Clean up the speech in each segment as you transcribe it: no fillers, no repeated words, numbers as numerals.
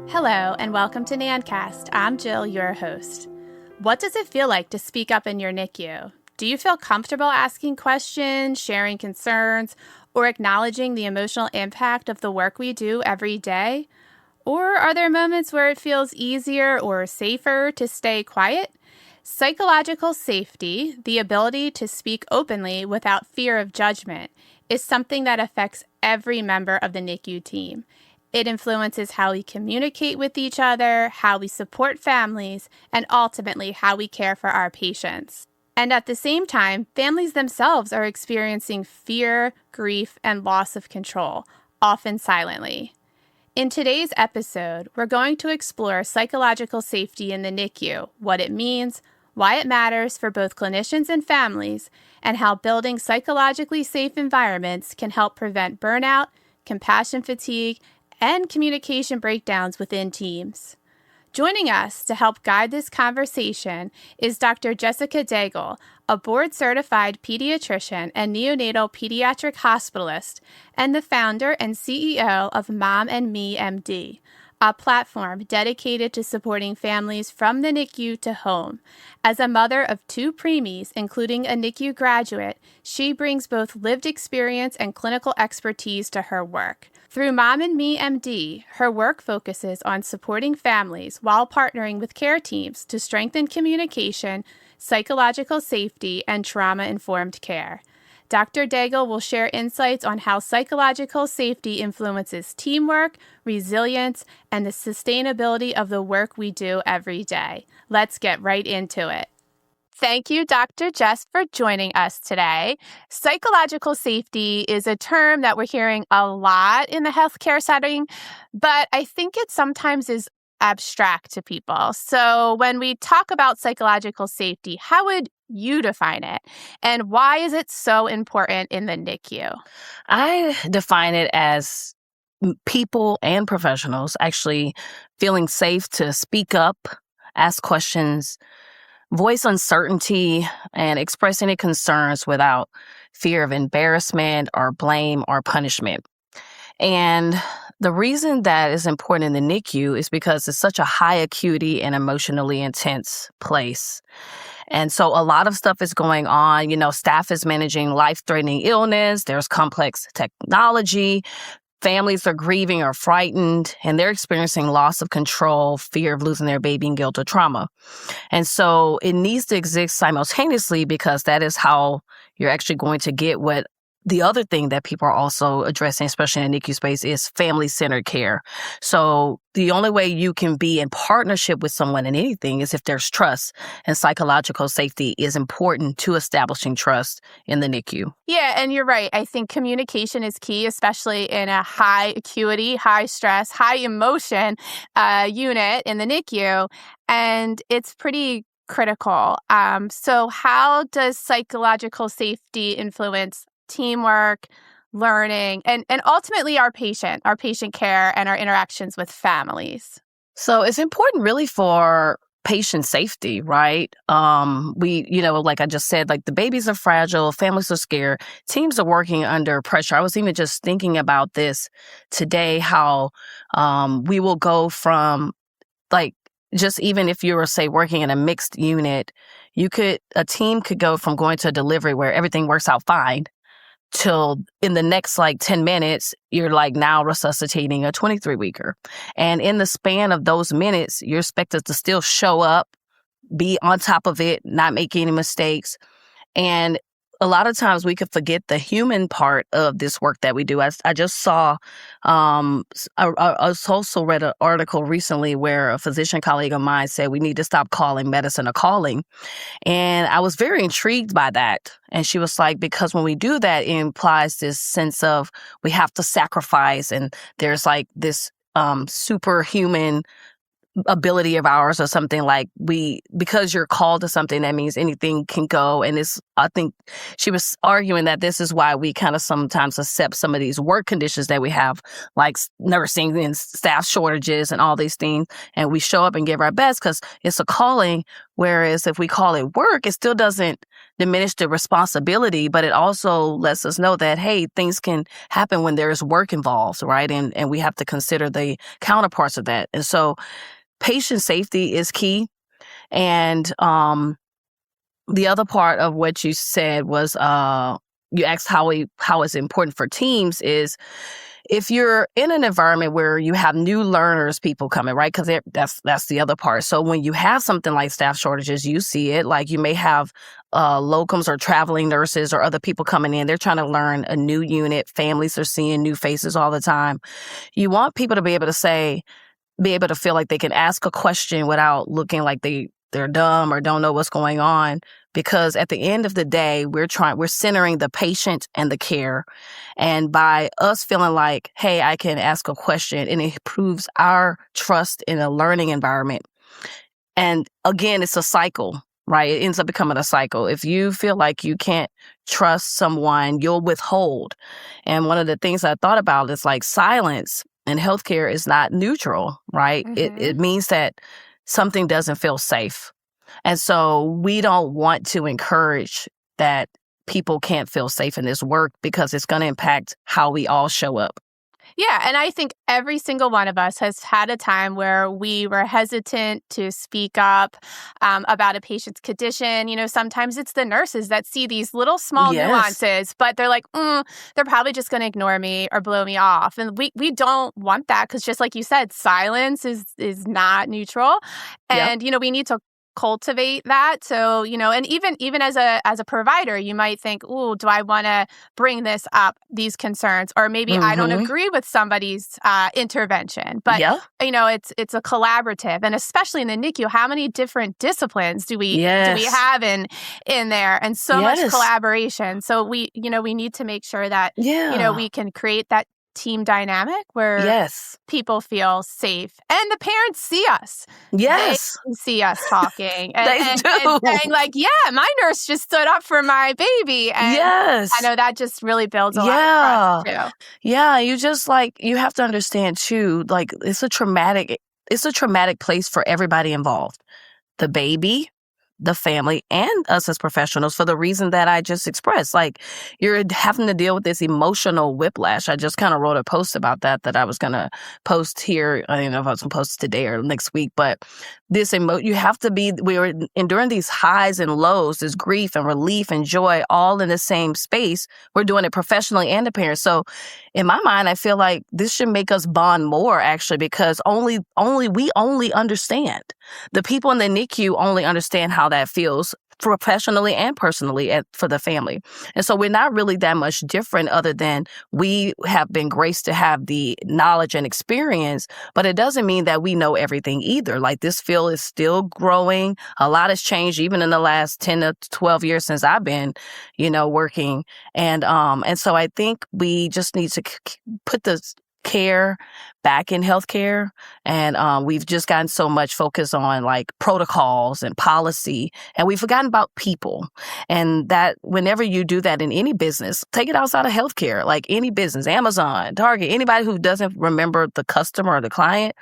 Hello, and welcome to NANcast. I'm Jill, your host. What does it feel like to speak up in your NICU? Do you feel comfortable asking questions, sharing concerns, or acknowledging the emotional impact of the work we do every day? Or are there moments where it feels easier or safer to stay quiet? Psychological safety, the ability to speak openly without fear of judgment, is something that affects every member of the NICU team. It influences how we communicate with each other, how we support families, and ultimately how we care for our patients. And at the same time, families themselves are experiencing fear, grief, and loss of control, often silently. In today's episode, we're going to explore psychological safety in the NICU, what it means, why it matters for both clinicians and families, and how building psychologically safe environments can help prevent burnout, compassion fatigue, and communication breakdowns within teams. Joining us to help guide this conversation is Dr. Jessica Daigle, a board-certified pediatrician and neonatal pediatric hospitalist, and the founder and CEO of Mom and Me MD, a platform dedicated to supporting families from the NICU to home. As a mother of 2 preemies, including a NICU graduate, she brings both lived experience and clinical expertise to her work. Through Mom and Me MD, her work focuses on supporting families while partnering with care teams to strengthen communication, psychological safety, and trauma-informed care. Dr. Daigle will share insights on how psychological safety influences teamwork, resilience, and the sustainability of the work we do every day. Let's get right into it. Thank you, Dr. Jess, for joining us today. Psychological safety is a term that we're hearing a lot in the healthcare setting, but I think it sometimes is abstract to people. So when we talk about psychological safety, how would you define it? And why is it so important in the NICU? I define it as people and professionals actually feeling safe to speak up, ask questions, voice uncertainty, and express any concerns without fear of embarrassment or blame or punishment. And the reason that is important in the NICU is because it's such a high acuity and emotionally intense place. And so a lot of stuff is going on. Staff is managing life-threatening illness. There's complex technology. Families are grieving or frightened, and they're experiencing loss of control, fear of losing their baby, and guilt or trauma. And so it needs to exist simultaneously because that is how you're actually going to get what the other thing that people are also addressing, especially in the NICU space, is family-centered care. So the only way you can be in partnership with someone in anything is if there's trust, and psychological safety is important to establishing trust in the NICU. Yeah, and you're right. I think communication is key, especially in a high acuity, high stress, high emotion unit in the NICU, and it's pretty critical. So how does psychological safety influence teamwork, learning, and ultimately our patient care and our interactions with families? So it's important really for patient safety, right? Like I just said, like the babies are fragile, families are scared, teams are working under pressure. I was even just thinking about this today, how we will go from just even if you were, say, working in a mixed unit, a team could go from going to a delivery where everything works out fine till in the next 10 minutes, you're now resuscitating a 23-weeker. And in the span of those minutes, you're expected to still show up, be on top of it, not make any mistakes. And a lot of times we could forget the human part of this work that we do. I just saw, I also read an article recently where a physician colleague of mine said we need to stop calling medicine a calling. And I was very intrigued by that. And she was like, because when we do that, it implies this sense of we have to sacrifice, and there's this superhuman ability of ours or something, because you're called to something, that means anything can go. And I think she was arguing that this is why we kind of sometimes accept some of these work conditions that we have, like nursing and staff shortages and all these things. And we show up and give our best because it's a calling. Whereas if we call it work, it still doesn't diminish the responsibility, but it also lets us know that, hey, things can happen when there's work involved, right? And we have to consider the counterparts of that. And so patient safety is key. And the other part of what you said was you asked how it's important for teams is if you're in an environment where you have new learners, people coming, right? Because that's the other part. So when you have something like staff shortages, you see it. Like you may have locums or traveling nurses or other people coming in. They're trying to learn a new unit. Families are seeing new faces all the time. You want people to be able to feel like they can ask a question without looking like they're dumb or don't know what's going on. Because at the end of the day, we're centering the patient and the care. And by us feeling like, hey, I can ask a question, and it improves our trust in a learning environment. And again, it's a cycle, right? It ends up becoming a cycle. If you feel like you can't trust someone, you'll withhold. And one of the things I thought about is like silence in healthcare is not neutral, right? Mm-hmm. It means that something doesn't feel safe. And so we don't want to encourage that people can't feel safe in this work because it's going to impact how we all show up. Yeah, and I think every single one of us has had a time where we were hesitant to speak up about a patient's condition. You know, sometimes it's the nurses that see these little small nuances, but they're like, they're probably just going to ignore me or blow me off. And we don't want that because just like you said, silence is not neutral. And, you know, we need to cultivate that. So, you know, and even as a provider, you might think, "Ooh, do I want to bring this up, these concerns?" Or maybe I don't agree with somebody's intervention. But you know, it's a collaborative, and especially in the NICU, how many different disciplines do we have in there, and so much collaboration. So we need to make sure that you know, we can create that team dynamic where people feel safe and the parents see us. They see us talking and saying like, yeah, my nurse just stood up for my baby. And I know that just really builds a lot of trust too. Yeah, you have to understand too, like it's a traumatic place for everybody involved. The baby, the family, and us as professionals for the reason that I just expressed. Like you're having to deal with this emotional whiplash. I just kind of wrote a post about that I was going to post here. I don't know if I was going to post today or next week, but we're enduring these highs and lows, this grief and relief and joy all in the same space. We're doing it professionally and the parents. So in my mind, I feel like this should make us bond more actually, because we only understand. The people in the NICU only understand how that feels professionally and personally for the family. And so we're not really that much different other than we have been graced to have the knowledge and experience, but it doesn't mean that we know everything either. Like this field is still growing. A lot has changed even in the last 10 to 12 years since I've been, you know, working. And so I think we just need to put the care back in healthcare. And we've just gotten so much focus on like protocols and policy, and we've forgotten about people. And that whenever you do that in any business, take it outside of healthcare, like any business, Amazon, Target, anybody who doesn't remember the customer or the client,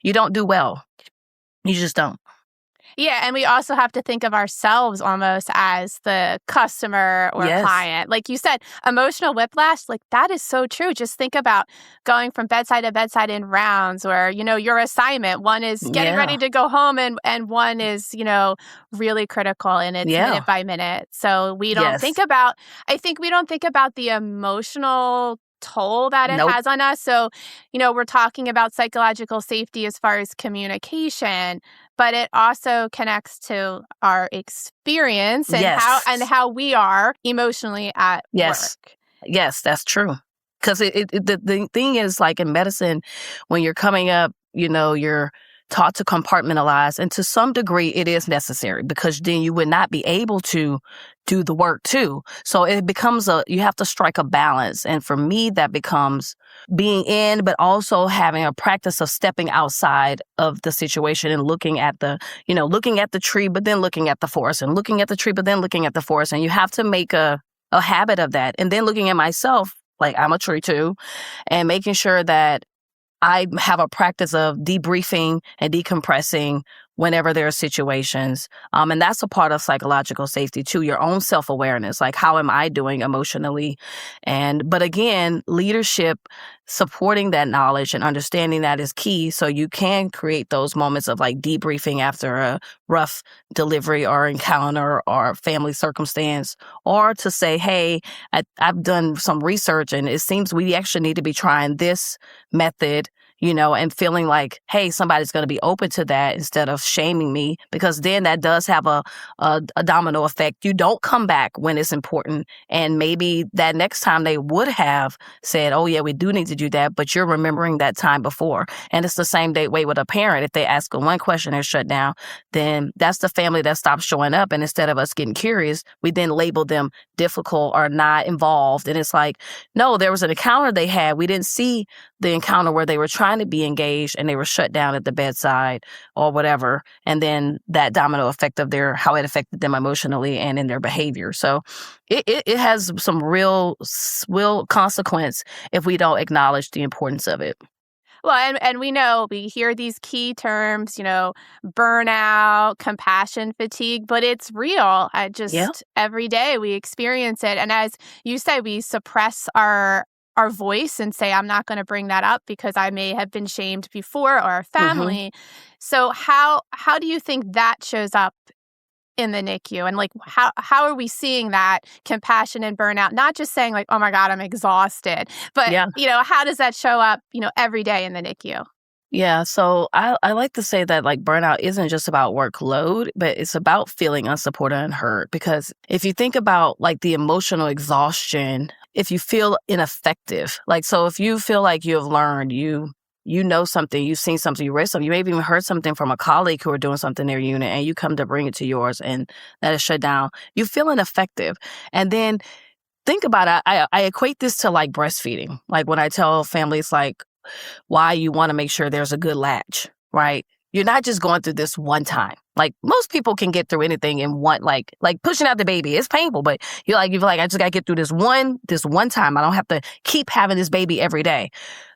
you don't do well. You just don't. Yeah, and we also have to think of ourselves almost as the customer or client. Like you said, emotional whiplash, like that is so true. Just think about going from bedside to bedside in rounds where, you know, your assignment, one is getting ready to go home and one is, you know, really critical and it's minute by minute. So we don't think about the emotional toll that it has on us. So, you know, we're talking about psychological safety as far as communication, but it also connects to our experience and how we are emotionally at work. Yes, that's true. Because the thing is, like in medicine, when you're coming up, you know, you're taught to compartmentalize, and to some degree it is necessary because then you would not be able to do the work too. So it becomes you have to strike a balance. And for me, that becomes being in, but also having a practice of stepping outside of the situation and looking at the tree, but then looking at the forest, and looking at the tree, but then looking at the forest. And you have to make a habit of that. And then looking at myself, like I'm a tree too, and making sure that I have a practice of debriefing and decompressing whenever there are situations. And that's a part of psychological safety too, your own self-awareness, like how am I doing emotionally? But again, leadership supporting that knowledge and understanding that is key. So you can create those moments of like debriefing after a rough delivery or encounter or family circumstance, or to say, hey, I've done some research and it seems we actually need to be trying this method, and feeling like, hey, somebody's going to be open to that instead of shaming me, because then that does have a domino effect. You don't come back when it's important. And maybe that next time they would have said, oh, yeah, we do need to do that. But you're remembering that time before. And it's the same way with a parent. If they ask one question and shut down, then that's the family that stops showing up. And instead of us getting curious, we then label them difficult or not involved. And it's like, no, there was an encounter they had. We didn't see the encounter where they were trying to be engaged and they were shut down at the bedside or whatever. And then that domino effect of how it affected them emotionally and in their behavior. So it has some real consequence if we don't acknowledge the importance of it. Well, and we hear these key terms, burnout, compassion fatigue, but it's real. Every day we experience it. And as you say, we suppress our voice and say, I'm not going to bring that up because I may have been shamed before, or our family. So how do you think that shows up in the NICU? And like, how are we seeing that compassion and burnout? Not just saying like, oh my God, I'm exhausted, but how does that show up, every day in the NICU? Yeah. So I like to say that like burnout isn't just about workload, but it's about feeling unsupported and hurt. Because if you think about like the emotional exhaustion, if you feel ineffective, like, so if you feel like you have learned, you know something, you've seen something, you read something, you maybe even heard something from a colleague who are doing something in their unit, and you come to bring it to yours and that is shut down, you feel ineffective. And then think about it. I equate this to like breastfeeding. Like when I tell families like why you want to make sure there's a good latch, right? You're not just going through this one time. Like most people can get through anything in one, like pushing out the baby. It's painful, but you're like, I just got to get through this one time. I don't have to keep having this baby every day.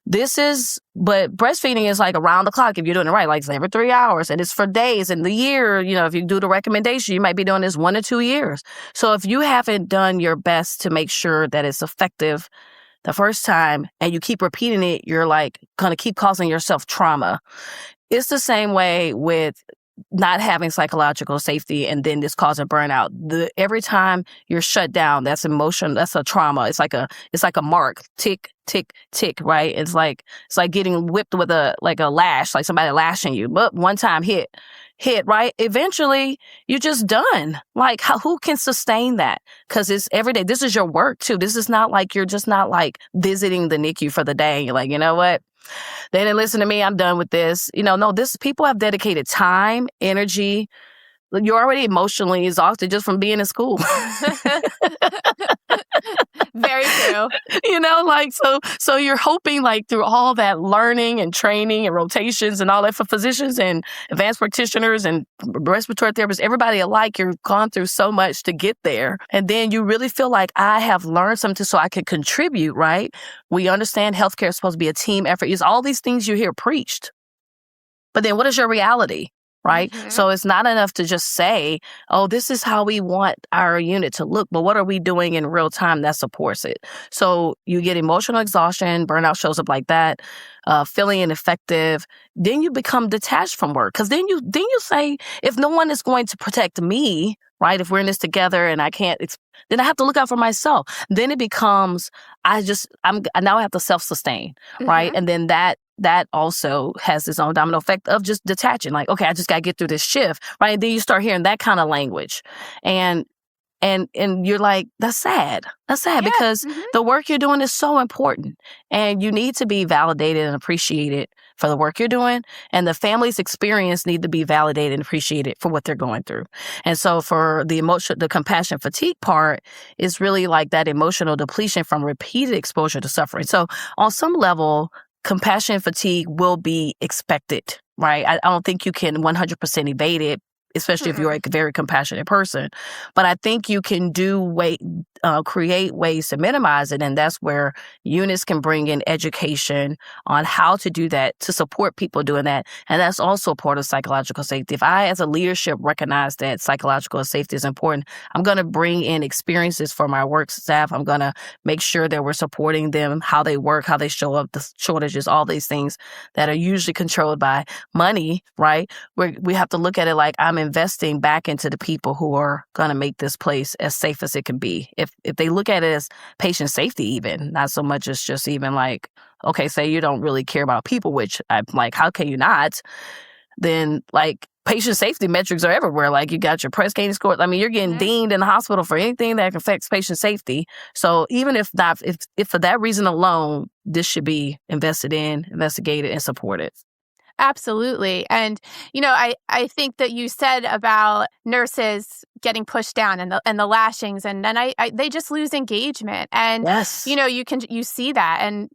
But breastfeeding is like around the clock if you're doing it right, like it's every 3 hours, and it's for days in the year. If you do the recommendation, you might be doing this 1 or 2 years. So if you haven't done your best to make sure that it's effective the first time and you keep repeating it, you're like going to keep causing yourself trauma. It's the same way with not having psychological safety and then this causing burnout. Every time you're shut down, that's emotion, that's a trauma. It's like a mark, tick, tick, tick, right? It's like getting whipped with a lash, like somebody lashing you. But one time hit, right? Eventually you're just done. Like who can sustain that? Because it's every day. This is your work too. This is not like you're just not like visiting the NICU for the day. And you're like, you know what? They didn't listen to me. I'm done with this. No, people have dedicated time, energy. You're already emotionally exhausted just from being in school. Very true. So you're hoping like through all that learning and training and rotations and all that for physicians and advanced practitioners and respiratory therapists, everybody alike, you've gone through so much to get there. And then you really feel like I have learned something so I can contribute, right? We understand healthcare is supposed to be a team effort. It's all these things you hear preached. But then what is your reality? Right? Mm-hmm. So it's not enough to just say, oh, this is how we want our unit to look, but what are we doing in real time that supports it? So you get emotional exhaustion, burnout shows up like that, feeling ineffective. Then you become detached from work, because then you say, if no one is going to protect me, right? If we're in this together and I can't, then I have to look out for myself. Then it becomes, now I have to self-sustain, mm-hmm. right? And then that also has its own domino effect of just detaching. Like, okay, I just got to get through this shift, right? And then you start hearing that kind of language. And you're like, that's sad. That's sad because mm-hmm. the work you're doing is so important. And you need to be validated and appreciated for the work you're doing. And the family's experience need to be validated and appreciated for what they're going through. And so for the compassion fatigue part is really like that emotional depletion from repeated exposure to suffering. So on some level, compassion fatigue will be expected, right? I don't think you can 100% evade it. especially if you're a very compassionate person. But I think you can create ways to minimize it. And that's where units can bring in education on how to do that, to support people doing that. And that's also part of psychological safety. If I, as a leadership, recognize that psychological safety is important, I'm going to bring in experiences for my work staff. I'm going to make sure that we're supporting them, how they work, how they show up, the shortages, all these things that are usually controlled by money, right? We have to look at it like I'm investing back into the people who are going to make this place as safe as it can be. If they look at it as patient safety, even not so much as just even like, okay, say you don't really care about people, which I'm like, how can you not? Then like patient safety metrics are everywhere. Like you got your Press Ganey score. I mean, you're getting deemed in the hospital for anything that affects patient safety. So even if for that reason alone, this should be invested in, investigated, and supported. Absolutely. And, I think that you said about nurses getting pushed down and the lashings, and then they just lose engagement. And, yes, you see that, and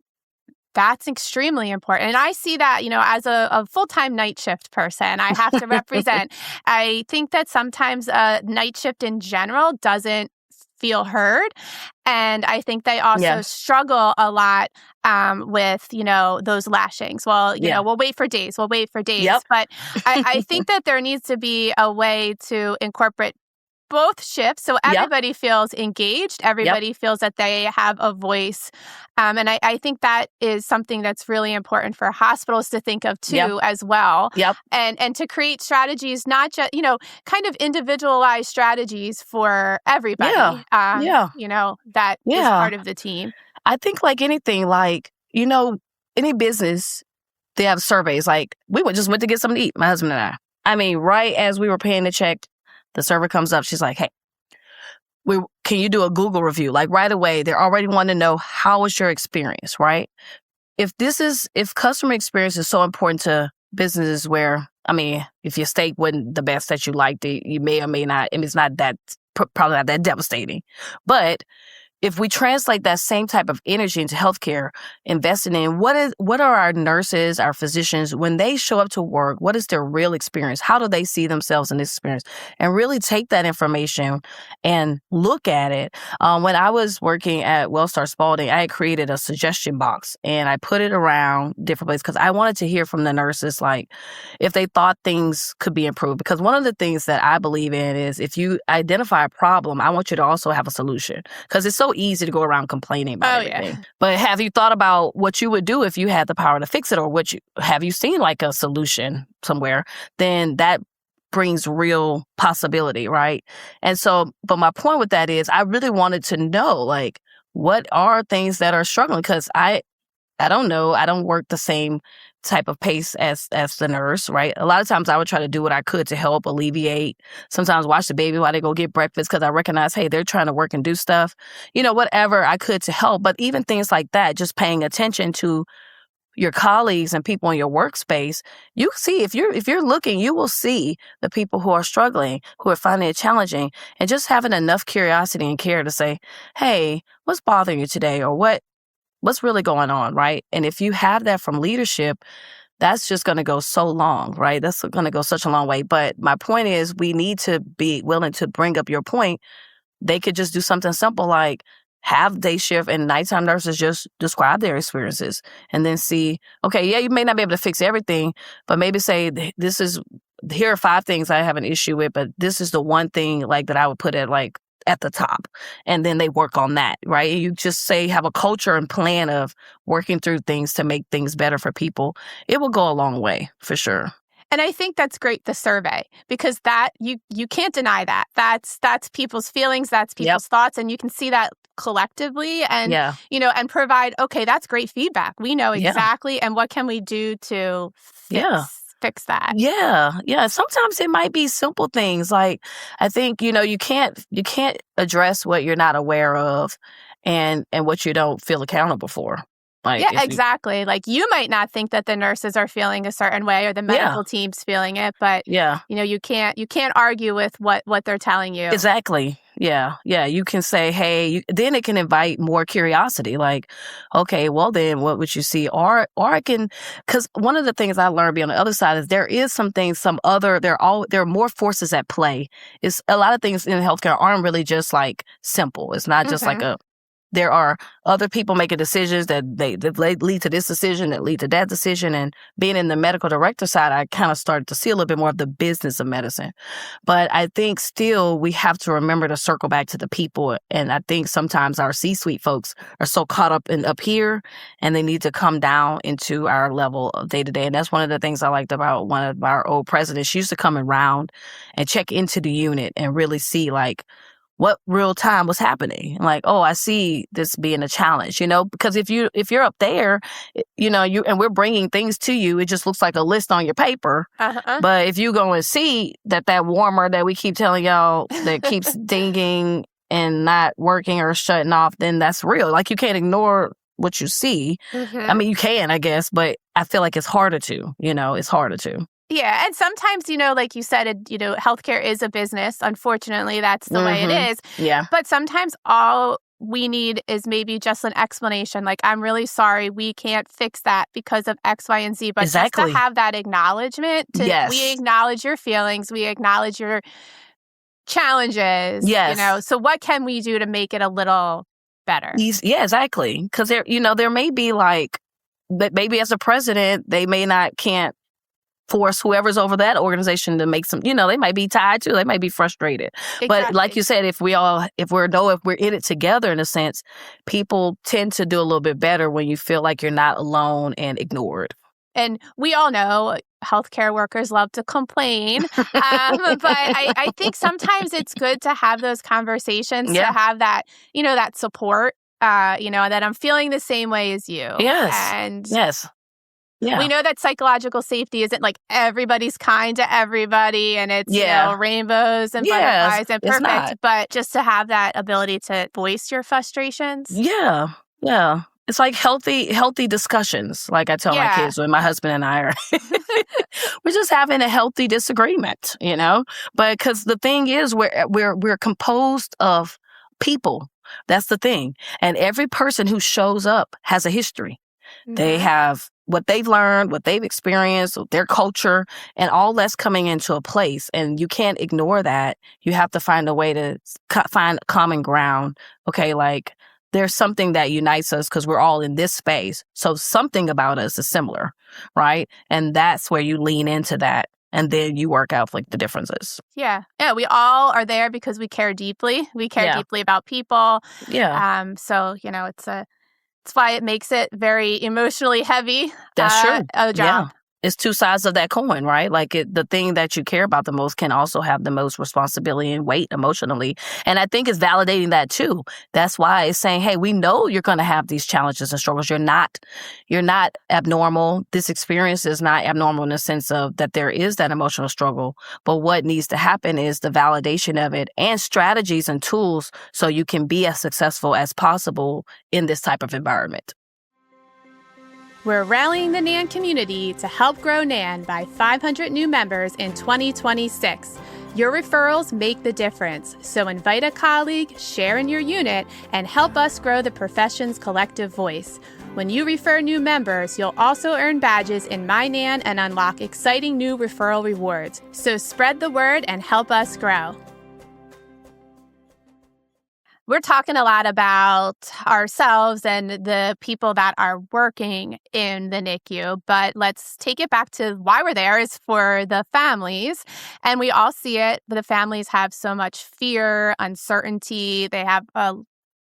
that's extremely important. And I see that, as a full-time night shift person, I have to represent. I think that sometimes night shift in general doesn't feel heard. And I think they also struggle a lot with, those lashings. Well, we'll wait for days. Yep. But I think that there needs to be a way to incorporate both shifts so everybody feels engaged, everybody feels that they have a voice. And I think that is something that's really important for hospitals to think of too as well. And to create strategies, not just, kind of individualized strategies for everybody. That is part of the team. I think like anything, like, any business, they have surveys. Like we just went to get something to eat, my husband and I. I mean, right as we were paying the check, the server comes up. She's like, hey, can you do a Google review? Like right away, they're already wanting to know, how was your experience, right? If customer experience is so important to businesses where, I mean, if your steak wasn't the best that you liked, you may or may not, it's not that, probably not that devastating. But if we translate that same type of energy into healthcare, investing in what are our nurses, our physicians, when they show up to work, what is their real experience? How do they see themselves in this experience? And really take that information and look at it. When I was working at Wellstar Spalding, I had created a suggestion box and I put it around different places because I wanted to hear from the nurses, like if they thought things could be improved. Because one of the things that I believe in is if you identify a problem, I want you to also have a solution, because it's so easy to go around complaining about everything. But have you thought about what you would do if you had the power to fix it, or have you seen like a solution somewhere? Then that brings real possibility, right? And so, but my point with that is I really wanted to know, like, what are things that are struggling? Because I don't know. I don't work the same type of pace as the nurse, right? A lot of times I would try to do what I could to help alleviate, sometimes watch the baby while they go get breakfast, because I recognize, hey, they're trying to work and do stuff, whatever I could to help. But even things like that, just paying attention to your colleagues and people in your workspace, you see, if you're looking, you will see the people who are struggling, who are finding it challenging, and just having enough curiosity and care to say, hey, what's bothering you today? Or what's really going on, right? And if you have that from leadership, that's just going to go so long, right? That's going to go such a long way. But my point is, we need to be willing to bring up your point. They could just do something simple like have day shift and nighttime nurses just describe their experiences and then see, okay, yeah, you may not be able to fix everything, but maybe say, here are 5 things I have an issue with, but this is the one thing like that I would put at the top, and then they work on that, right? You just have a culture and plan of working through things to make things better for people. It will go a long way for sure. And I think that's great, the survey, because that you can't deny that. That's people's feelings, that's people's thoughts, and you can see that collectively and and provide, okay, that's great feedback. We know exactly and what can we do to fix that. Yeah. Sometimes it might be simple things. Like I think, you can't address what you're not aware of and what you don't feel accountable for. Like, exactly. Like you might not think that the nurses are feeling a certain way or the medical team's feeling it, but you can't argue with what they're telling you. Exactly. Yeah. You can say, hey, then it can invite more curiosity. Like, okay, well then what would you see? Or I can, because one of the things I learned being on the other side is there is some things, there are more forces at play. It's a lot of things in healthcare aren't really just like simple. It's not just like there are other people making decisions that lead to this decision, that lead to that decision. And being in the medical director side, I kind of started to see a little bit more of the business of medicine. But I think still we have to remember to circle back to the people. And I think sometimes our C-suite folks are so caught up here, and they need to come down into our level of day to day. And that's one of the things I liked about one of our old presidents. She used to come around and check into the unit and really see like what real time was happening. Like, oh, I see this being a challenge, because if you're up there, and we're bringing things to you, it just looks like a list on your paper. But if you go and see that warmer that we keep telling y'all that keeps dinging and not working or shutting off, then that's real. Like, you can't ignore what you see. I mean, you can, I guess, but I feel like it's harder to, it's harder to. Yeah. And sometimes, like you said, healthcare is a business. Unfortunately, that's the way it is. Yeah. But sometimes all we need is maybe just an explanation. Like, I'm really sorry, we can't fix that because of X, Y, and Z. But just to have that acknowledgement, we acknowledge your feelings, we acknowledge your challenges. Yes. So what can we do to make it a little better? Yeah, exactly. Because there may be like, maybe as a president, they can't force whoever's over that organization to make some, they might be tied to, they might be frustrated. Exactly. But like you said, if we're in it together in a sense, people tend to do a little bit better when you feel like you're not alone and ignored. And we all know healthcare workers love to complain. But I think sometimes it's good to have those conversations, to have that, that support, that I'm feeling the same way as you. Yes. And yes. Yeah. We know that psychological safety isn't like everybody's kind to everybody and it's rainbows and butterflies and perfect, but just to have that ability to voice your frustrations. Yeah. It's like healthy discussions. Like I tell my kids when my husband and I are, we're just having a healthy disagreement, But because the thing is, we're composed of people. That's the thing, and every person who shows up has a history. They have what they've learned, what they've experienced, their culture, and all that's coming into a place. And you can't ignore that. You have to find a way to find common ground. Okay, like there's something that unites us because we're all in this space. So something about us is similar, right? And that's where you lean into that. And then you work out like the differences. Yeah. We all are there because we care deeply. We care deeply about people. Yeah. So, that's why it makes it very emotionally heavy. That's true. A job. Yeah. It's two sides of that coin, right? Like the thing that you care about the most can also have the most responsibility and weight emotionally. And I think it's validating that too. That's why it's saying, hey, we know you're going to have these challenges and struggles. You're not abnormal. This experience is not abnormal in the sense of that there is that emotional struggle. But what needs to happen is the validation of it and strategies and tools so you can be as successful as possible in this type of environment. We're rallying the NAN community to help grow NAN by 500 new members in 2026. Your referrals make the difference, so invite a colleague, share in your unit, and help us grow the profession's collective voice. When you refer new members, you'll also earn badges in My NAN and unlock exciting new referral rewards. So spread the word and help us grow. We're talking a lot about ourselves and the people that are working in the NICU, but let's take it back to why we're there is for the families. And we all see it, but the families have so much fear, uncertainty. They have a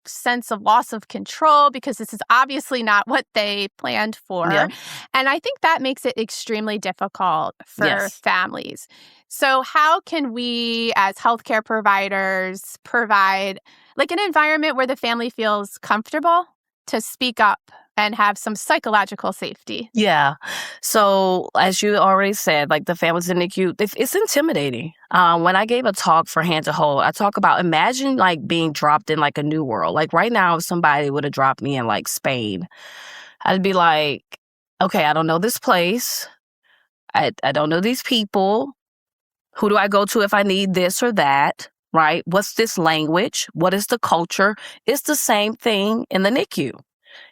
sense of loss of control because this is obviously not what they planned for. Yeah. And I think that makes it extremely difficult for families. So how can we as healthcare providers provide like an environment where the family feels comfortable to speak up and have some psychological safety? Yeah. So as you already said, like the families in NICU, it's intimidating. When I gave a talk for Hand to Hold, I talk about imagine like being dropped in like a new world. Like right now, if somebody would have dropped me in like Spain, I'd be like, okay, I don't know this place. I don't know these people. Who do I go to if I need this or that? right? What's this language? What is the culture? It's the same thing in the NICU.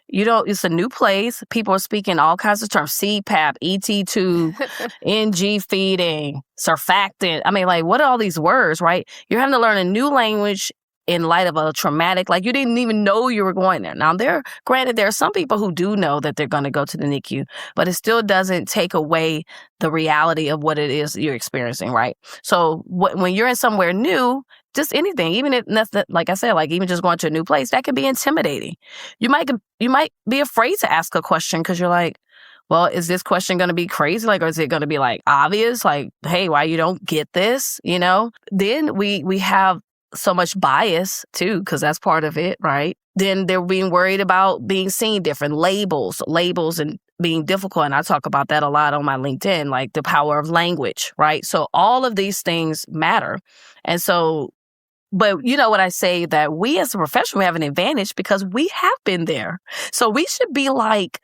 It's a new place. People are speaking all kinds of terms, CPAP, ET2, NG feeding, surfactant. I mean, like, what are all these words, right? You're having to learn a new language in light of a traumatic, like you didn't even know you were going there. Now, granted, there are some people who do know that they're going to go to the NICU, but it still doesn't take away the reality of what it is you're experiencing, right? So when you're in somewhere new, just anything, even if, like I said, like even just going to a new place, that can be intimidating. You might be afraid to ask a question because you're like, well, is this question going to be crazy? Like, or is it going to be like obvious? Like, hey, why you don't get this? Then we have so much bias too, because that's part of it, right? Then they're being worried about being seen different, labels and being difficult. And I talk about that a lot on my LinkedIn, like the power of language, right? So all of these things matter. And so, but what I say, that we as a professional have an advantage because we have been there. So we should be like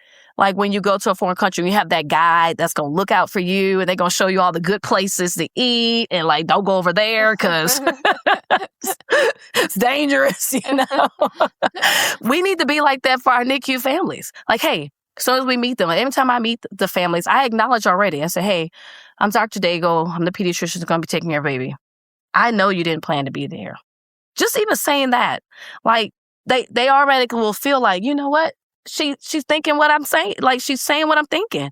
when you go to a foreign country, you have that guide that's going to look out for you and they're going to show you all the good places to eat and like, don't go over there because it's dangerous, We need to be like that for our NICU families. Like, hey, as soon as we meet them, every time I meet the families, I acknowledge already. I say, hey, I'm Dr. Daigle. I'm the pediatrician who's going to be taking care of your baby. I know you didn't plan to be there. Just even saying that, like they already will feel like, you know what? She's thinking what I'm saying. Like she's saying what I'm thinking.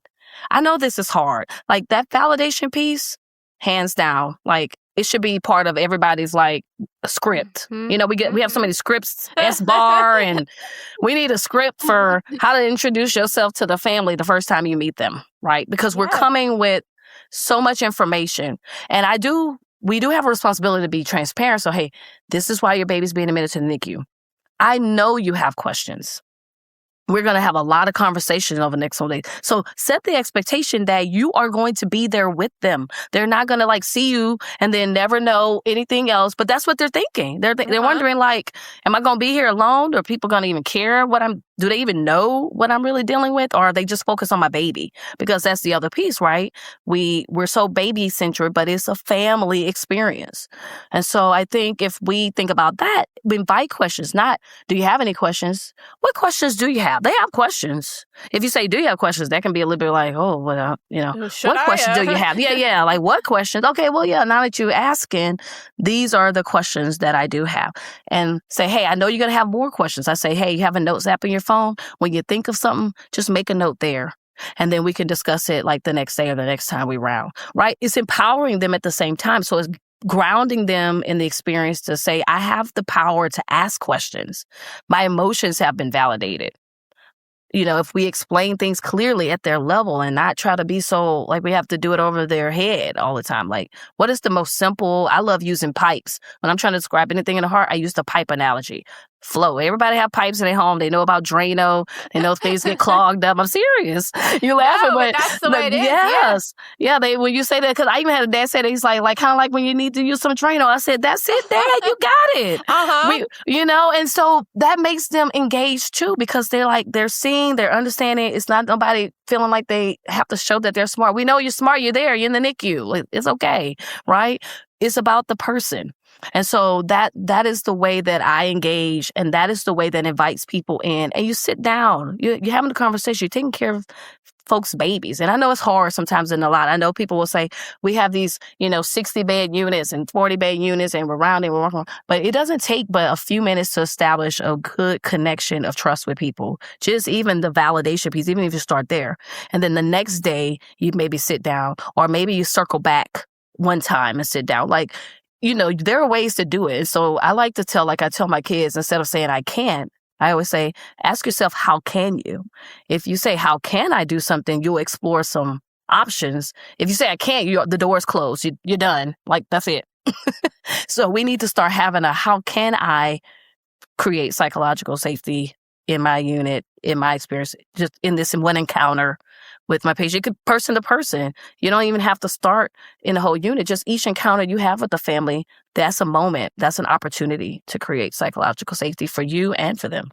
I know this is hard. Like that validation piece, hands down, like it should be part of everybody's like script. Mm-hmm. We have so many scripts, S-bar, and we need a script for how to introduce yourself to the family the first time you meet them, right? Because we're coming with so much information. And we do have a responsibility to be transparent. So, hey, this is why your baby's being admitted to the NICU. I know you have questions. We're going to have a lot of conversations over the next 1 days. So set the expectation that you are going to be there with them. They're not going to like see you and then never know anything else. But that's what they're thinking. They're wondering like, am I going to be here alone? Are people going to even care do they even know what I'm really dealing with? Or are they just focused on my baby? Because that's the other piece, right? We're so baby centered, but it's a family experience. And so I think if we think about that, we invite questions, not do you have any questions? What questions do you have? They have questions. If you say, do you have questions? That can be a little bit like, oh, well, what questions do you have? Yeah. Like what questions? Okay, well, yeah, now that you're asking, these are the questions that I do have. And say, hey, I know you're going to have more questions. I say, hey, you have a notes app on your phone. When you think of something, just make a note there. And then we can discuss it like the next day or the next time we round, right? It's empowering them at the same time. So it's grounding them in the experience to say, I have the power to ask questions. My emotions have been validated. If we explain things clearly at their level and not try to be so like we have to do it over their head all the time. Like, what is the most simple? I love using pipes. When I'm trying to describe anything in the heart, I use the pipe analogy. Flow. Everybody have pipes in their home. They know about Drano. They know things get clogged up. I'm serious. You laughing, but that's the way it is. Yes. Yeah. When you say that, because I even had a dad say that, he's like kind of like when you need to use some Drano. I said, that's it, Dad. You got it. And so that makes them engaged too, because they're seeing, they're understanding. It's not nobody feeling like they have to show that they're smart. We know you're smart. You're there. You're in the NICU. It's okay. Right. It's about the person. And so that is the way that I engage, and that is the way that invites people in. And you sit down, you're having a conversation, you're taking care of folks' babies. And I know it's hard sometimes and a lot. I know people will say, we have these, 60-bed units and 40-bed units and we're rounding, we're working. But it doesn't take but a few minutes to establish a good connection of trust with people. Just even the validation piece, even if you start there. And then the next day, you maybe sit down, or maybe you circle back one time and sit down. Like, there are ways to do it. So I like to tell my kids, instead of saying I can't, I always say, ask yourself, how can you? If you say, how can I do something, you'll explore some options. If you say I can't, the door's closed. You're done. Like, that's it. So we need to start having how can I create psychological safety in my unit, in my experience, just in one encounter with my patient. It could person to person. You don't even have to start in the whole unit. Just each encounter you have with the family, that's a moment. That's an opportunity to create psychological safety for you and for them.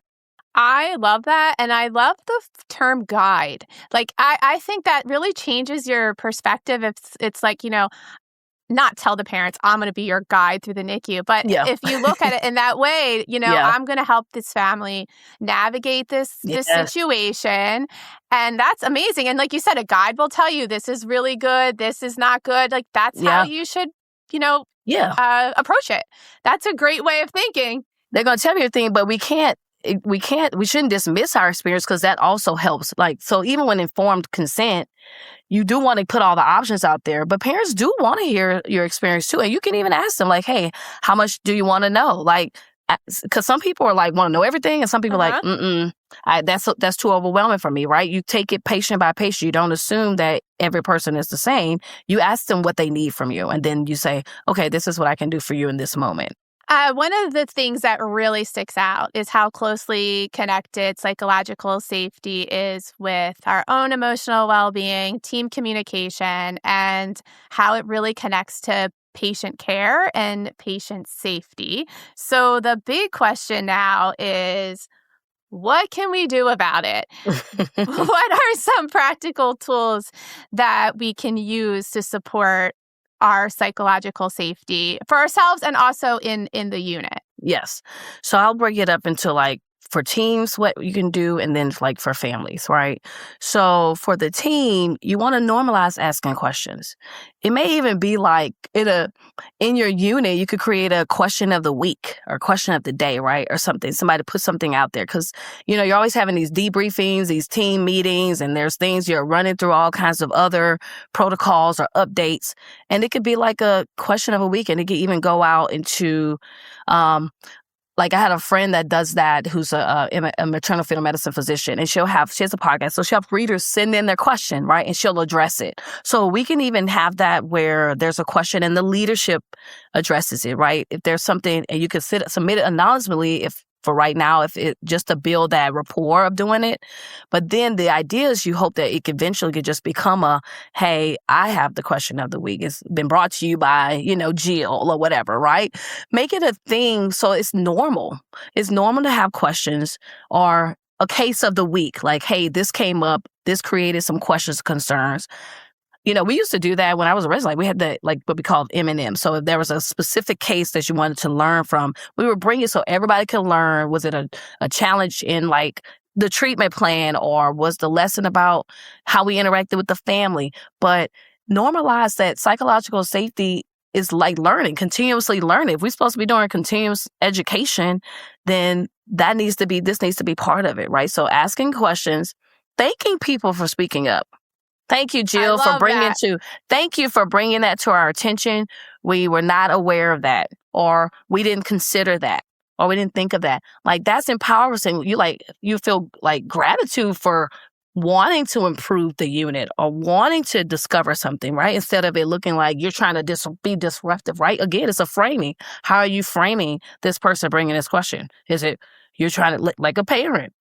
I love that. And I love the term guide. Like, I think that really changes your perspective. It's like, not tell the parents, I'm going to be your guide through the NICU. But Yeah. if you look at it in that way, Yeah. I'm going to help this family navigate this Yes. situation. And that's amazing. And like you said, a guide will tell you this is really good, this is not good. Like that's how you should, approach it. That's a great way of thinking. They're going to tell you everything, but we shouldn't dismiss our experience because that also helps. Like, so even when informed consent, you do want to put all the options out there, but parents do want to hear your experience too. And you can even ask them like, hey, how much do you want to know? Like, because some people are like, want to know everything. And some people are like, that's too overwhelming for me, right? You take it patient by patient. You don't assume that every person is the same. You ask them what they need from you. And then you say, okay, this is what I can do for you in this moment. One of the things that really sticks out is how closely connected psychological safety is with our own emotional well-being, team communication, and how it really connects to patient care and patient safety. So the big question now is, what can we do about it? What are some practical tools that we can use to support our psychological safety for ourselves and also in the unit? Yes. So I'll break it up into like for teams, what you can do, and then like for families, right? So for the team, you want to normalize asking questions. It may even be like in your unit, you could create a question of the week or question of the day, right? Or something, somebody put something out there because, you're always having these debriefings, these team meetings, and there's things you're running through all kinds of other protocols or updates. And it could be like a question of a week, and it could even go out into, like I had a friend that does that who's a maternal fetal medicine physician, and she has a podcast. So she'll have readers send in their question, right? And she'll address it. So we can even have that where there's a question and the leadership addresses it, right? If there's something, and you can submit it anonymously for right now, if it just to build that rapport of doing it. But then the idea is you hope that it eventually could just become hey, I have the question of the week. It's been brought to you by, Jill or whatever, right? Make it a thing so it's normal. It's normal to have questions or a case of the week. Like, hey, this came up. This created some questions, concerns. We used to do that when I was a resident. We had what we called M&M. So if there was a specific case that you wanted to learn from, we would bring it so everybody could learn. Was it a challenge in like the treatment plan, or was the lesson about how we interacted with the family? But normalize that psychological safety is like learning, continuously learning. If we're supposed to be doing continuous education, then this needs to be part of it, right? So asking questions, thanking people for speaking up. Thank you, Jill, thank you for bringing that to our attention. We were not aware of that, or we didn't consider that, or we didn't think of that. Like, that's empowering. You feel like gratitude for wanting to improve the unit or wanting to discover something, right? Instead of it looking like you're trying to be disruptive, right? Again, it's a framing. How are you framing this person bringing this question? Is it you're trying to like a parent?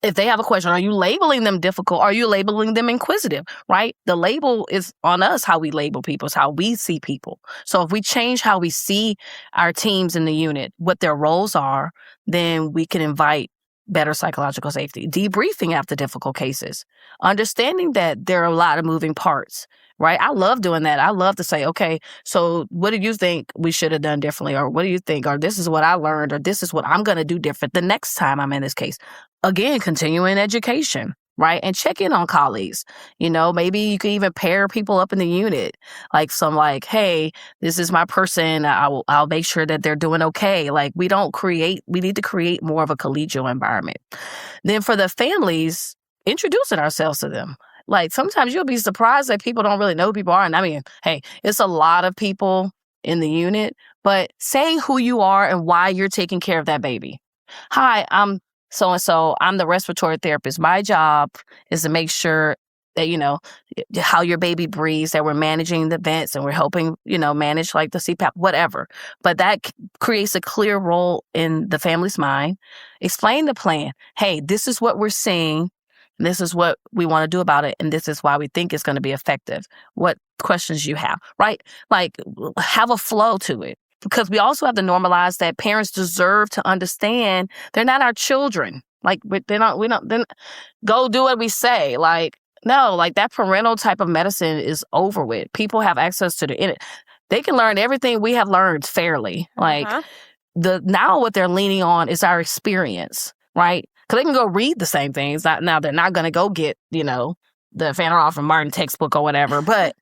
If they have a question, are you labeling them difficult? Are you labeling them inquisitive, right? The label is on us, how we label people. It's how we see people. So if we change how we see our teams in the unit, what their roles are, then we can invite better psychological safety. Debriefing after difficult cases. Understanding that there are a lot of moving parts, right? I love doing that. I love to say, okay, so what do you think we should have done differently? Or what do you think? Or this is what I learned, or this is what I'm going to do different the next time I'm in this case. Again, continuing education, right? And check in on colleagues. Maybe you can even pair people up in the unit. Hey, this is my person. I'll make sure that they're doing okay. Like, we need to create more of a collegial environment. Then for the families, introducing ourselves to them. Like, sometimes you'll be surprised that people don't really know who people are. And I mean, hey, it's a lot of people in the unit, but saying who you are and why you're taking care of that baby. Hi, I'm so-and-so. I'm the respiratory therapist. My job is to make sure that, how your baby breathes, that we're managing the vents and we're helping, manage like the CPAP, whatever. But that creates a clear role in the family's mind. Explain the plan. Hey, this is what we're seeing. This is what we want to do about it. And this is why we think it's going to be effective. What questions you have, right? Like, have a flow to it. Because we also have to normalize that parents deserve to understand they're not our children. Like, we don't go do what we say. Like, no, like that parental type of medicine is over with. People have access to the internet. They can learn everything we have learned fairly. Like now what they're leaning on is our experience, right? Because they can go read the same things. Now they're not going to go get, the Vanderhoff and Martin textbook or whatever, but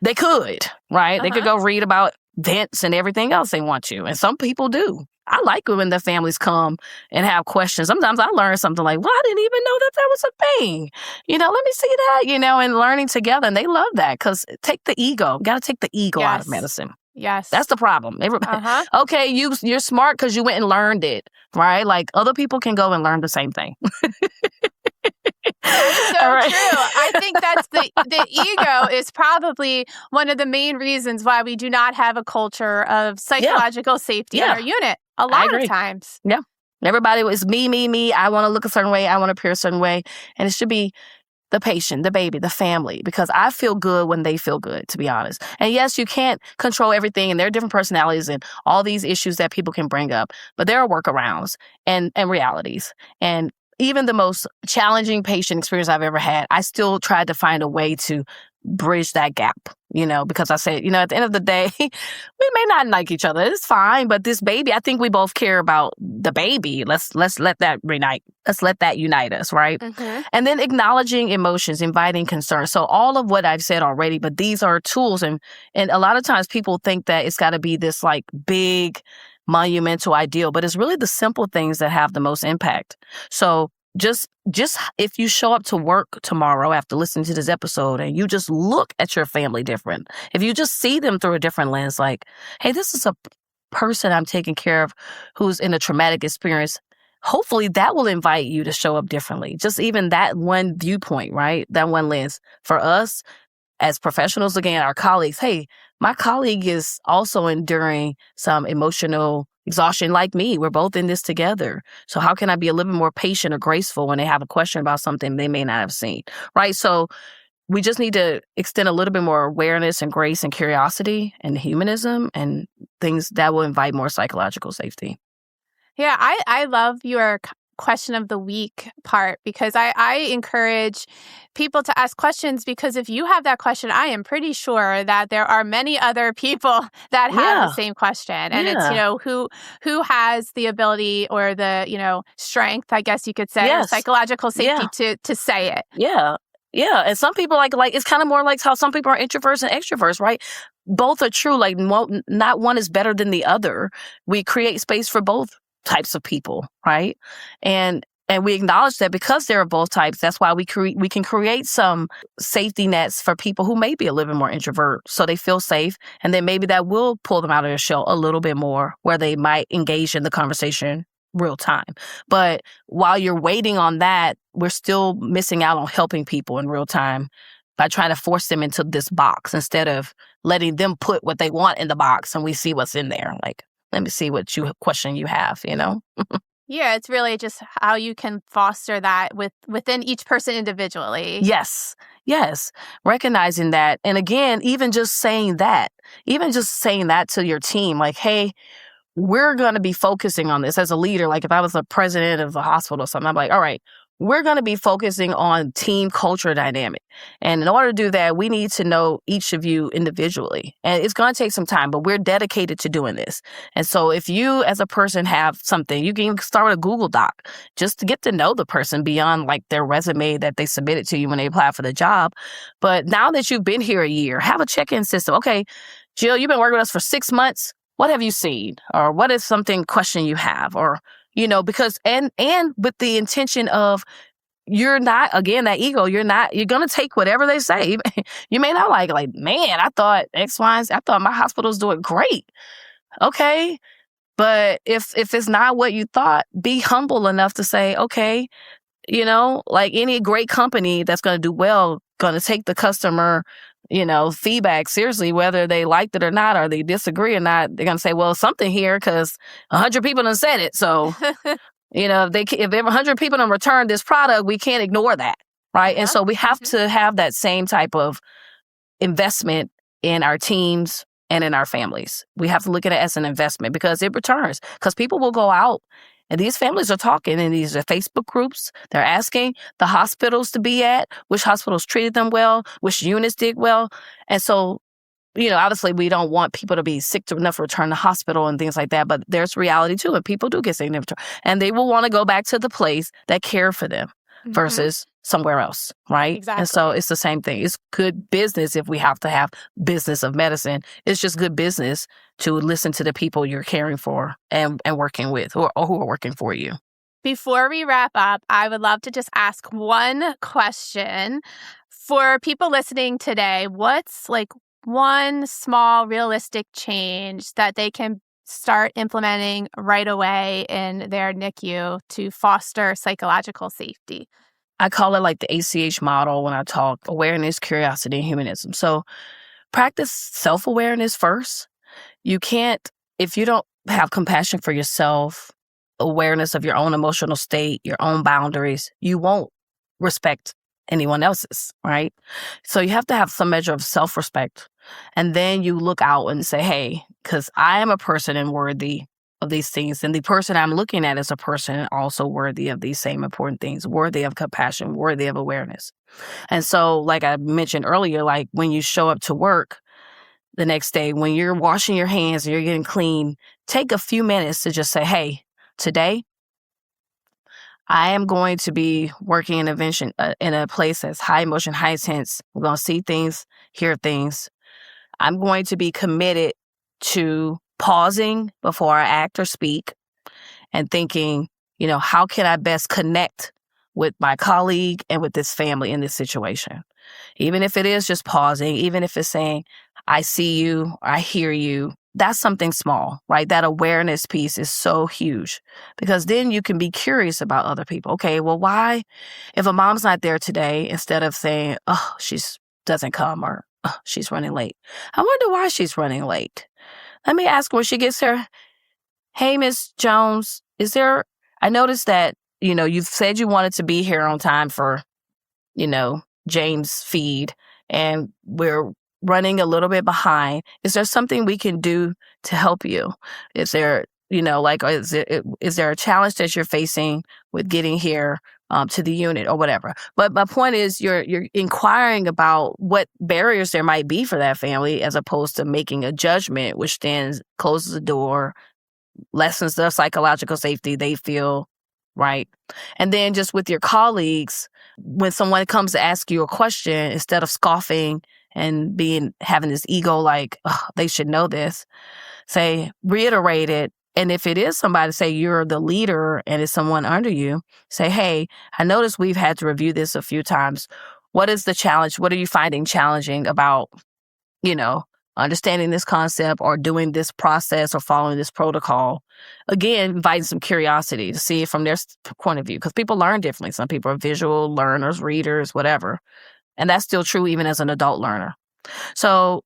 they could, right? They could go read about vents and everything else they want to. And some people do. I like it when the families come and have questions. Sometimes I learn something like, well, I didn't even know that was a thing. Let me see that, and learning together. And they love that because take the ego. Got to take the ego out of medicine. Yes. That's the problem. Everybody, okay, you're smart because you went and learned it, right? Like other people can go and learn the same thing. That's so true. I think that's the ego is probably one of the main reasons why we do not have a culture of psychological safety in our unit. A lot of times. Yeah. Everybody was me. I want to look a certain way. I want to appear a certain way. And it should be the patient, the baby, the family, because I feel good when they feel good, to be honest. And yes, you can't control everything, and there are different personalities and all these issues that people can bring up, but there are workarounds and realities. And even the most challenging patient experience I've ever had, I still tried to find a way to bridge that gap, because I said, at the end of the day, we may not like each other. It's fine. But this baby, I think we both care about the baby. Let's let that reunite. Let's let that unite us, right? And then acknowledging emotions, inviting concern. So all of what I've said already, but these are tools. And a lot of times people think that it's got to be this like big monumental ideal, but it's really the simple things that have the most impact. So just if you show up to work tomorrow after listening to this episode and you just look at your family different, if you just see them through a different lens, like, hey, this is a person I'm taking care of who's in a traumatic experience, hopefully that will invite you to show up differently. Just even that one viewpoint, right? That one lens. For us as professionals, again, our colleagues, hey, my colleague is also enduring some emotional exhaustion like me. We're both in this together. So how can I be a little bit more patient or graceful when they have a question about something they may not have seen, right? So we just need to extend a little bit more awareness and grace and curiosity and humanism and things that will invite more psychological safety. Yeah, I love your question of the week part because I encourage people to ask questions because if you have that question, I am pretty sure that there are many other people that have the same question. And it's, who has the ability or the, strength, I guess you could say, or psychological safety to say it. Yeah. Yeah. And some people like it's kind of more like how some people are introverts and extroverts, right? Both are true. Like not one is better than the other. We create space for both types of people, right? And we acknowledge that because there are both types, that's why we can create some safety nets for people who may be a little bit more introvert so they feel safe. And then maybe that will pull them out of their shell a little bit more where they might engage in the conversation real time. But while you're waiting on that, we're still missing out on helping people in real time by trying to force them into this box instead of letting them put what they want in the box and we see what's in there. Like, let me see what question you have, Yeah, it's really just how you can foster that within each person individually. Yes. Recognizing that. And again, even just saying that to your team, like, hey, we're going to be focusing on this as a leader. Like if I was a president of a hospital or something, I'm like, all right, we're going to be focusing on team culture dynamic. And in order to do that, we need to know each of you individually. And it's going to take some time, but we're dedicated to doing this. And so if you as a person have something, you can start with a Google Doc just to get to know the person beyond like their resume that they submitted to you when they applied for the job. But now that you've been here a year, have a check-in system. Okay, Jill, you've been working with us for 6 months. What have you seen? Or what is something question you have? Or because, and with the intention of you're not, again, that ego, you're going to take whatever they say. You may not like, man, I thought X, Y, and Z, I thought my hospital's doing great. Okay. But if it's not what you thought, be humble enough to say, okay, like any great company that's going to do well, going to take the customer feedback seriously, whether they liked it or not, or they disagree or not. They're going to say, well, something here because 100 people done said it. So, if 100 people done returned this product, we can't ignore that. Right. And so we have to have that same type of investment in our teams and in our families. We have to look at it as an investment because it returns, because people will go out. And these families are talking in these Facebook groups. They're asking the hospitals to be at, which hospitals treated them well, which units did well. And so obviously we don't want people to be sick enough to return to the hospital and things like that, but there's reality too. And people do get sick enough and they will want to go back to the place that cared for them versus somewhere else, right? Exactly. And so it's the same thing. It's good business if we have to have business of medicine. It's just good business to listen to the people you're caring for and working with or who are working for you. Before we wrap up, I would love to just ask one question. For people listening today, what's like one small realistic change that they can start implementing right away in their NICU to foster psychological safety? I call it like the ACH model when I talk awareness, curiosity, and humanism. So practice self-awareness first. You can't, if you don't have compassion for yourself, awareness of your own emotional state, your own boundaries, you won't respect anyone else's, right? So you have to have some measure of self-respect. And then you look out and say, hey, because I am a person and worthy of these things. And the person I'm looking at is a person also worthy of these same important things, worthy of compassion, worthy of awareness. And so, like I mentioned earlier, like when you show up to work the next day, when you're washing your hands and you're getting clean, take a few minutes to just say, hey, today, I am going to be working in in a place that's high emotion, high intense. We're going to see things, hear things. I'm going to be committed to pausing before I act or speak and thinking, how can I best connect with my colleague and with this family in this situation? Even if it is just pausing, even if it's saying, I see you, I hear you, that's something small, right? That awareness piece is so huge because then you can be curious about other people. Okay, well, why, if a mom's not there today, instead of saying, oh, doesn't come or oh, she's running late, I wonder why she's running late. Let me ask her when she gets here, hey, Miss Jones, I noticed that, you've said you wanted to be here on time for, James' feed, and we're running a little bit behind. Is there something we can do to help you? Is there, is there a challenge that you're facing with getting here to the unit or whatever? But my point is you're inquiring about what barriers there might be for that family as opposed to making a judgment, which then closes the door, lessens their psychological safety they feel, right? And then just with your colleagues, when someone comes to ask you a question, instead of scoffing and having this ego like, oh, they should know this, reiterate it. And if it is somebody, say you're the leader and it's someone under you, say, hey, I noticed we've had to review this a few times. What is the challenge? What are you finding challenging about, understanding this concept or doing this process or following this protocol? Again, inviting some curiosity to see it from their point of view, because people learn differently. Some people are visual learners, readers, whatever. And that's still true even as an adult learner. So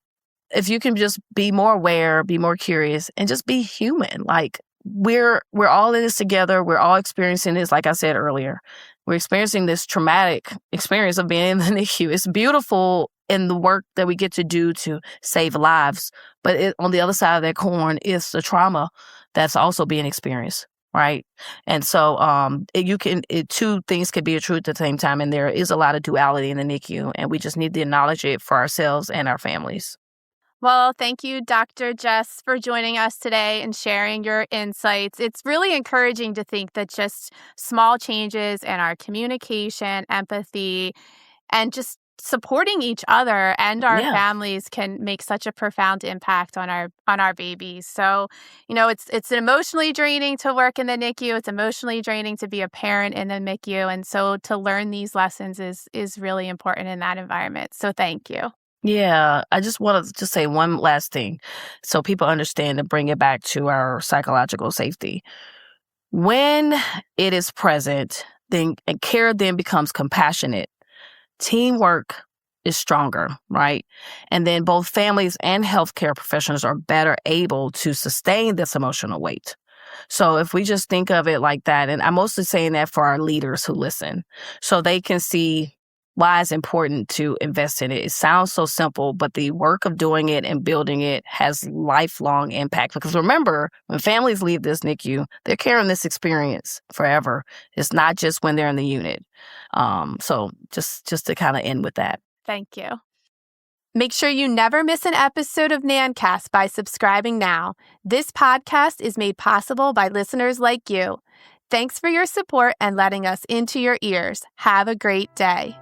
if you can just be more aware, be more curious, and just be human, like we're all in this together. We're all experiencing this. Like I said earlier, we're experiencing this traumatic experience of being in the NICU. It's beautiful in the work that we get to do to save lives. But on the other side of that coin is the trauma that's also being experienced, right? And so two things could be true at the same time. And there is a lot of duality in the NICU, and we just need to acknowledge it for ourselves and our families. Well, thank you, Dr. Jess, for joining us today and sharing your insights. It's really encouraging to think that just small changes in our communication, empathy, and just supporting each other and our families can make such a profound impact on our babies. So, it's emotionally draining to work in the NICU. It's emotionally draining to be a parent in the NICU. And so to learn these lessons is really important in that environment. So thank you. Yeah, I just wanted to say one last thing so people understand and bring it back to our psychological safety. When it is present, then and care then becomes compassionate. Teamwork is stronger, right? And then both families and healthcare professionals are better able to sustain this emotional weight. So if we just think of it like that, and I'm mostly saying that for our leaders who listen, so they can see why it's important to invest in it. It sounds so simple, but the work of doing it and building it has lifelong impact. Because remember, when families leave this NICU, they're carrying this experience forever. It's not just when they're in the unit. So just to kind of end with that. Thank you. Make sure you never miss an episode of NANcast by subscribing now. This podcast is made possible by listeners like you. Thanks for your support and letting us into your ears. Have a great day.